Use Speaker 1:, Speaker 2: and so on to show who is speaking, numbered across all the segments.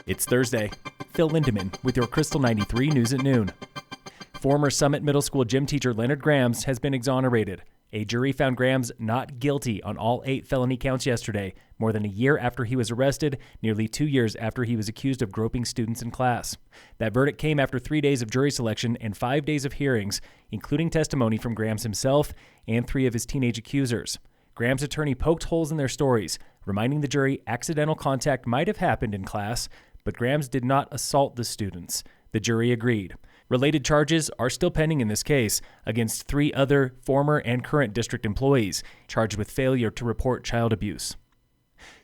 Speaker 1: It's Thursday. Phil Lindeman with your Krystal 93 News at noon. Former Summit Middle School gym teacher Leonard Grams has been exonerated. A jury found Grams not guilty on all 8 felony counts yesterday, more than a year after he was arrested, nearly 2 years after he was accused of groping students in class. That verdict came after 3 days of jury selection and 5 days of hearings, including testimony from Grams himself and 3 of his teenage accusers. Grams' attorney poked holes in their stories, reminding the jury accidental contact might have happened in class, but Grams did not assault the students. The jury agreed. Related charges are still pending in this case against 3 other former and current district employees charged with failure to report child abuse.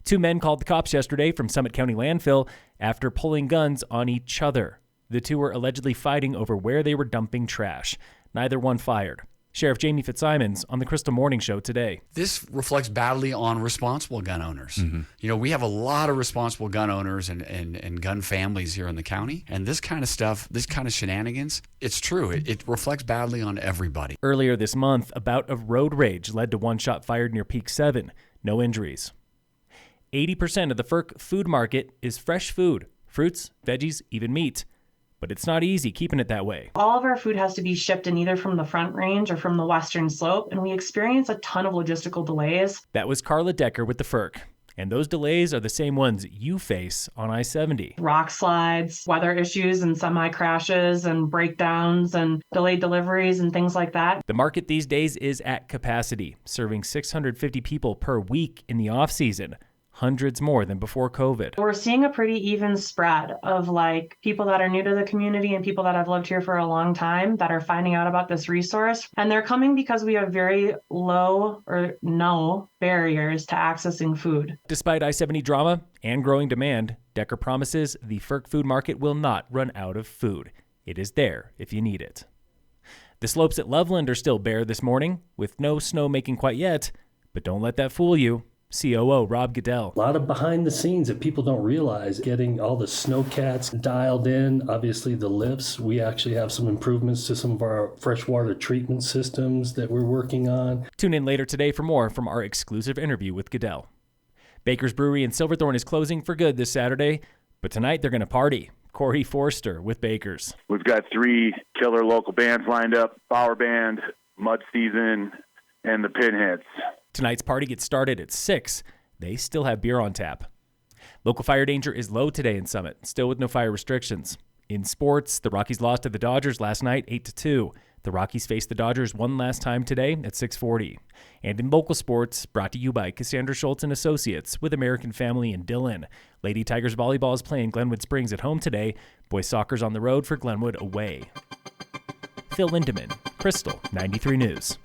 Speaker 1: 2 men called the cops yesterday from Summit County landfill after pulling guns on each other. The 2 were allegedly fighting over where they were dumping trash. Neither one fired. Sheriff Jamie Fitzsimons on the Krystal Morning Show today.
Speaker 2: This reflects badly on responsible gun owners. You know, we have a lot of responsible gun owners and gun families here in the county. And this kind of stuff, this kind of shenanigans, it's true. It reflects badly on everybody.
Speaker 1: Earlier this month, a bout of road rage led to one shot fired near Peak 7. No injuries. 80% of the FIRC Food Market is fresh food, fruits, veggies, even meat. But it's not easy keeping it that way.
Speaker 3: All of our food has to be shipped in either from the Front Range or from the Western Slope, and we experience a ton of logistical delays.
Speaker 1: That was Carla Decker with the FIRC. And those delays are the same ones you face on I-70.
Speaker 3: Rock slides, weather issues and semi-crashes and breakdowns and delayed deliveries and things like that.
Speaker 1: The market these days is at capacity, serving 650 people per week in the off-season. Hundreds more than before COVID.
Speaker 3: We're seeing a pretty even spread of people that are new to the community and people that have lived here for a long time that are finding out about this resource. And they're coming because we have very low or no barriers to accessing food.
Speaker 1: Despite I-70 drama and growing demand, Decker promises the FIRC Food Market will not run out of food. It is there if you need it. The slopes at Loveland are still bare this morning, with no snow making quite yet, but don't let that fool you. COO Rob Goodell.
Speaker 4: A lot of behind the scenes that people don't realize, getting all the snowcats dialed in, obviously the lifts. We actually have some improvements to some of our freshwater treatment systems that we're working on.
Speaker 1: Tune in later today for more from our exclusive interview with Goodell. Bakers Brewery in Silverthorne is closing for good this Saturday, but tonight they're going to party. Corey Forster with Bakers.
Speaker 5: We've got 3 killer local bands lined up, Power Band, Mud Season, and the Pinheads.
Speaker 1: Tonight's party gets started at 6. They still have beer on tap. Local fire danger is low today in Summit, still with no fire restrictions. In sports, the Rockies lost to the Dodgers last night 8-2. The Rockies face the Dodgers one last time today at 6:40. And in local sports, brought to you by Cassandra Schultz and Associates with American Family in Dillon. Lady Tigers volleyball is playing Glenwood Springs at home today. Boys soccer's on the road for Glenwood away. Phil Lindeman, Krystal 93 News.